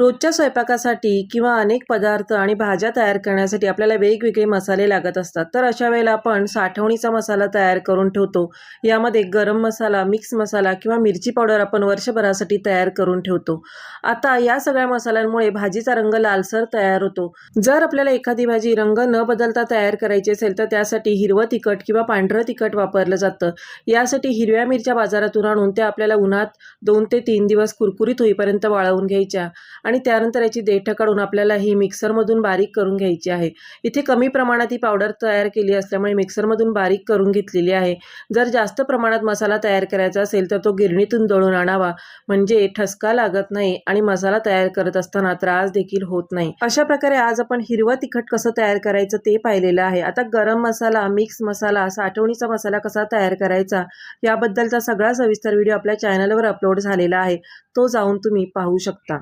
रोजच्या स्वयंपाकासाठी किंवा अनेक पदार्थ आणि भाज्या तयार करण्यासाठी आपल्याला वेगवेगळे मसाले लागत असतात. तर अशा वेळेला आपण साठवणीचा मसाला तयार करून ठेवतो. यामध्ये गरम मसाला, मिक्स मसाला किंवा मिरची पावडर आपण वर्षभरासाठी तयार करून ठेवतो. आता या सगळ्या मसाल्यांमुळे भाजीचा रंग लालसर तयार होतो. जर आपल्याला एखादी भाजी रंग न बदलता तयार करायची असेल तर त्यासाठी हिरवं तिखट किंवा पांढरं तिखट वापरलं जातं. यासाठी हिरव्या मिरच्या बाजारातून आणून त्या आपल्याला उन्हात 2 ते 3 दिवस कुरकुरीत होईपर्यंत वाळवून घ्यायच्या आणि त्यानंतर याची देठं काढून आपल्याला ही मिक्सरमधून बारीक करून घ्यायची आहे. इथे कमी प्रमाणात ही पावडर तयार केली असल्यामुळे मिक्सरमधून बारीक करून घेतलेली आहे. जर जास्त प्रमाणात मसाला तयार करायचा असेल तर तो गिरणीतून दळून आणावा, म्हणजे ठसका लागत नाही आणि मसाला तयार करत असताना त्रास देखील होत नाही. अशा प्रकारे आज आपण हिरवं तिखट कसं तयार करायचं ते पाहिलेलं आहे. आता गरम मसाला, मिक्स मसाला, साठवणीचा मसाला कसा तयार करायचा याबद्दलचा सगळा सविस्तर व्हिडिओ आपल्या चॅनलवर अपलोड झालेला आहे. तो जाऊन तुम्ही पाहू शकता.